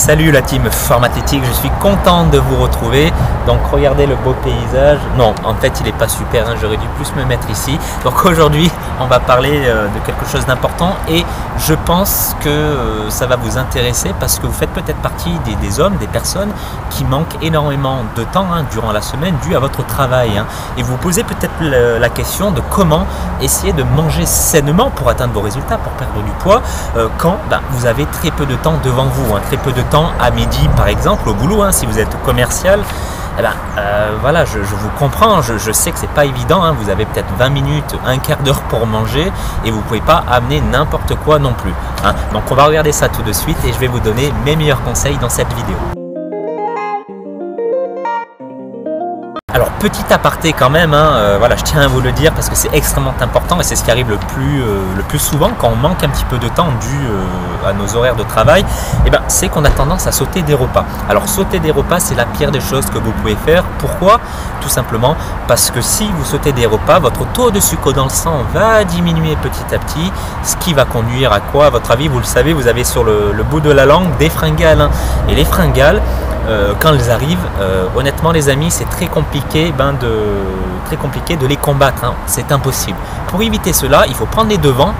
Salut la team Formathlétique, je suis content de vous retrouver. Donc regardez le beau paysage. Non, en fait il n'est pas super, hein, j'aurais dû plus me mettre ici. Donc aujourd'hui on va parler de quelque chose d'important et je pense que ça va vous intéresser parce que vous faites peut-être partie des hommes, des personnes qui manquent énormément de temps durant la semaine dû à votre travail. Et vous vous posez peut-être la question de comment essayer de manger sainement pour atteindre vos résultats, pour perdre du poids quand vous avez très peu de temps devant vous, très peu de temps à midi par exemple au boulot, si vous êtes commercial. Voilà, je vous comprends, je sais que c'est pas évident, vous avez peut-être 20 minutes, un quart d'heure pour manger et vous pouvez pas amener n'importe quoi non plus. Donc on va regarder ça tout de suite et je vais vous donner mes meilleurs conseils dans cette vidéo. Alors petit aparté quand même, voilà, je tiens à vous le dire parce que c'est extrêmement important et c'est ce qui arrive le plus souvent quand on manque un petit peu de temps dû à nos horaires de travail, c'est qu'on a tendance à sauter des repas. Alors sauter des repas, c'est la pire des choses que vous pouvez faire. Pourquoi? Tout simplement parce que si vous sautez des repas, votre taux de sucre dans le sang va diminuer petit à petit, ce qui va conduire à quoi? À votre avis, vous le savez, vous avez sur le bout de la langue des fringales, et les fringales, quand elles arrivent, honnêtement les amis, c'est très compliqué de les combattre, c'est impossible. Pour éviter cela, il faut prendre les devants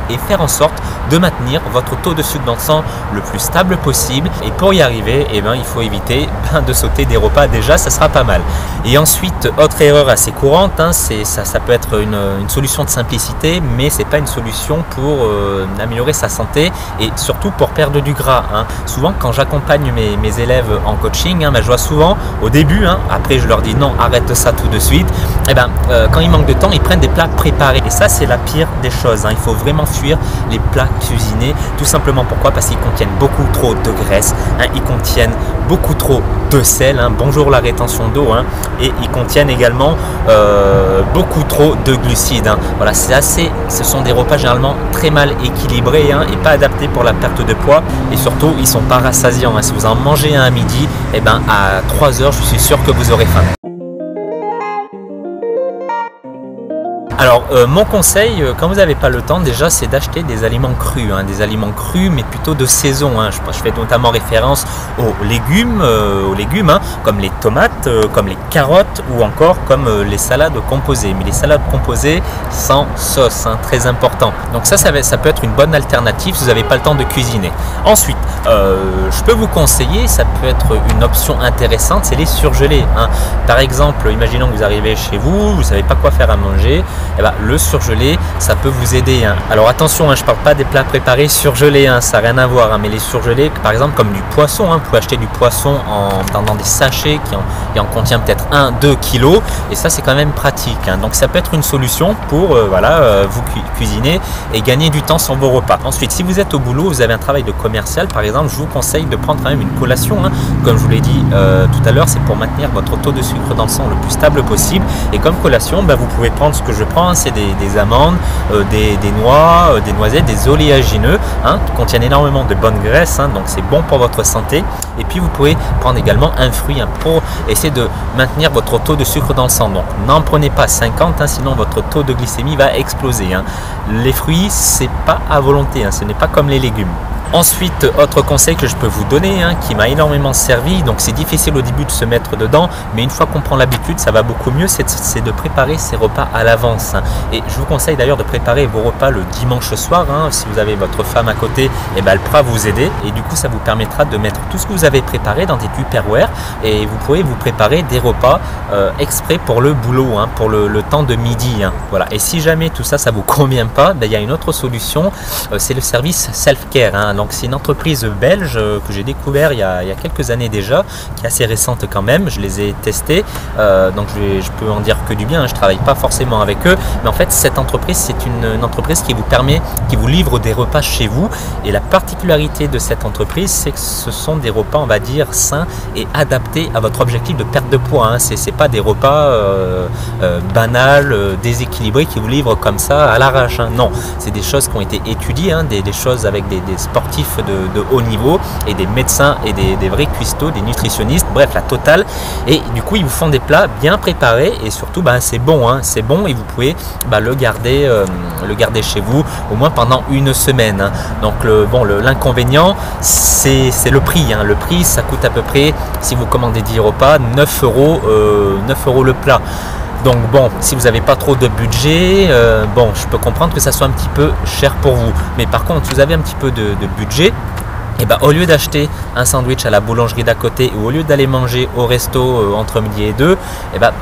et faire en sorte de maintenir votre taux de sucre dans le sang le plus stable possible. Et pour y arriver, il faut éviter de sauter des repas, déjà ça sera pas mal. Et ensuite, autre erreur assez courante, ça peut être une solution de simplicité, mais c'est pas une solution pour améliorer sa santé et surtout pour perdre du gras. Souvent quand j'accompagne mes élèves en coaching, je vois souvent au début, après je leur dis non, arrête ça tout de suite, quand ils manquent de temps, ils prennent des plats préparés. Et ça c'est la pire des choses, il faut vraiment fuir les plats cuisinés, tout simplement pourquoi? Parce qu'ils contiennent beaucoup trop de graisse, ils contiennent beaucoup trop de sel, bonjour la rétention d'eau, et ils contiennent également beaucoup trop de glucides. Voilà, ce sont des repas généralement très mal équilibrés et pas adaptés pour la perte de poids, et surtout ils sont pas rassasiants. Si vous en mangez un à midi, à 3 heures je suis sûr que vous aurez faim. Alors mon conseil, quand vous n'avez pas le temps, déjà c'est d'acheter des aliments crus, mais plutôt de saison. Je fais notamment référence aux légumes, comme les tomates, comme les carottes ou encore comme les salades composées. Mais les salades composées sans sauce, très important. Donc ça peut être une bonne alternative si vous n'avez pas le temps de cuisiner. Ensuite, je peux vous conseiller, ça peut être une option intéressante, c'est les surgelés. Par exemple, imaginons que vous arrivez chez vous, vous ne savez pas quoi faire à manger. Le surgelé, ça peut vous aider. Alors attention, je ne parle pas des plats préparés surgelés, ça n'a rien à voir, mais les surgelés, par exemple comme du poisson, vous pouvez acheter du poisson dans des sachets qui en contient peut-être 1-2 kilos, et ça c'est quand même pratique. Donc ça peut être une solution pour vous cuisiner et gagner du temps sur vos repas. Ensuite, si vous êtes au boulot, vous avez un travail de commercial par exemple, je vous conseille de prendre quand même une collation. Comme je vous l'ai dit tout à l'heure, c'est pour maintenir votre taux de sucre dans le sang le plus stable possible, et comme collation, vous pouvez prendre ce que je prends, c'est des amandes, des noix, des noisettes, des oléagineux qui contiennent énormément de bonnes graisses, donc c'est bon pour votre santé. Et puis vous pouvez prendre également un fruit pour essayer de maintenir votre taux de sucre dans le sang. Donc n'en prenez pas 50, sinon votre taux de glycémie va exploser. Les fruits, c'est pas à volonté, ce n'est pas comme les légumes. Ensuite, autre conseil que je peux vous donner, qui m'a énormément servi, donc c'est difficile au début de se mettre dedans, mais une fois qu'on prend l'habitude, ça va beaucoup mieux, c'est de préparer ses repas à l'avance. Et je vous conseille d'ailleurs de préparer vos repas le dimanche soir, si vous avez votre femme à côté, elle pourra vous aider, et du coup ça vous permettra de mettre tout ce que vous avez préparé dans des Tupperware, et vous pourrez vous préparer des repas exprès pour le boulot, pour le temps de midi. Voilà. Et si jamais tout ça, ça vous convient pas, il y a une autre solution, c'est le service self-care. Donc c'est une entreprise belge que j'ai découvert il y a quelques années déjà, qui est assez récente quand même, je les ai testés, donc je peux en dire que du bien, je ne travaille pas forcément avec eux, mais en fait cette entreprise c'est une entreprise qui vous livre des repas chez vous, et la particularité de cette entreprise c'est que ce sont des repas on va dire sains et adaptés à votre objectif de perte de poids, c'est pas des repas banals, déséquilibrés qui vous livrent comme ça à l'arrache, non, c'est des choses qui ont été étudiées, des choses avec des sportifs sportifs de haut niveau et des médecins et des vrais cuistots, des nutritionnistes, bref la totale. Et du coup ils vous font des plats bien préparés et surtout c'est bon, hein, c'est bon et vous pouvez le garder chez vous au moins pendant une semaine. Hein. Donc l'inconvénient c'est le prix. Hein. Le prix ça coûte à peu près, si vous commandez 10 repas, 9 € le plat. Donc bon, si vous n'avez pas trop de budget, je peux comprendre que ça soit un petit peu cher pour vous. Mais par contre, si vous avez un petit peu de budget, et au lieu d'acheter un sandwich à la boulangerie d'à côté ou au lieu d'aller manger au resto entre midi et 2,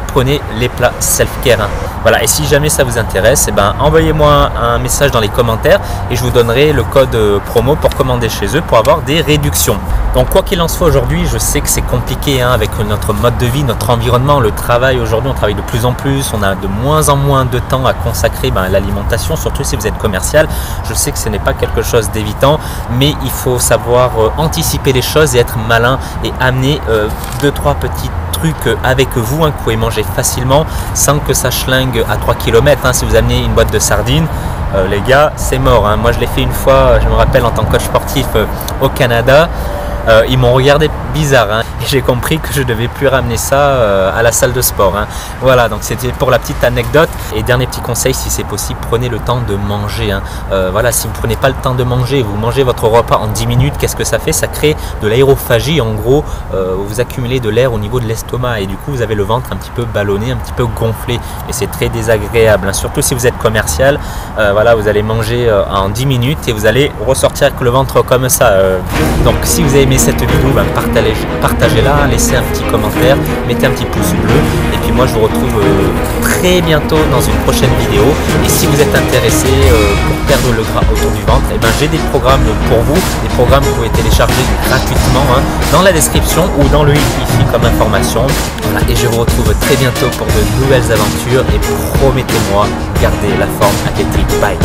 prenez les plats self-care. Hein. Voilà, et si jamais ça vous intéresse, envoyez-moi un message dans les commentaires et je vous donnerai le code promo pour commander chez eux pour avoir des réductions. Donc quoi qu'il en soit aujourd'hui, je sais que c'est compliqué avec notre mode de vie, notre environnement, le travail. Aujourd'hui, on travaille de plus en plus, on a de moins en moins de temps à consacrer à l'alimentation, surtout si vous êtes commercial. Je sais que ce n'est pas quelque chose d'évident, mais il faut savoir anticiper les choses et être malin et amener 2-3 petits trucs avec vous que vous pouvez manger facilement sans que ça schlingue à 3 km. Si vous amenez une boîte de sardines, les gars, c'est mort. Moi, je l'ai fait une fois, je me rappelle, en tant que coach sportif au Canada. Ils m'ont regardé bizarre et j'ai compris que je ne devais plus ramener ça à la salle de sport. Voilà, donc c'était pour la petite anecdote. Et dernier petit conseil, si c'est possible, prenez le temps de manger. Voilà, si vous ne prenez pas le temps de manger, vous mangez votre repas en 10 minutes, qu'est-ce que ça fait? Ça crée de l'aérophagie. En gros, vous accumulez de l'air au niveau de l'estomac et du coup, vous avez le ventre un petit peu ballonné, un petit peu gonflé. Et c'est très désagréable, surtout si vous êtes commercial. Voilà, vous allez manger en 10 minutes et vous allez ressortir avec le ventre comme ça. Donc, si vous avez aimé cette vidéo, partagez-la, laissez un petit commentaire, mettez un petit pouce bleu et puis moi je vous retrouve très bientôt dans une prochaine vidéo. Et si vous êtes intéressé pour perdre le gras autour du ventre, j'ai des programmes pour vous, des programmes que vous pouvez télécharger gratuitement dans la description ou dans le i ici comme information. Voilà, et je vous retrouve très bientôt pour de nouvelles aventures et promettez-moi, gardez la forme athlétique. Bye.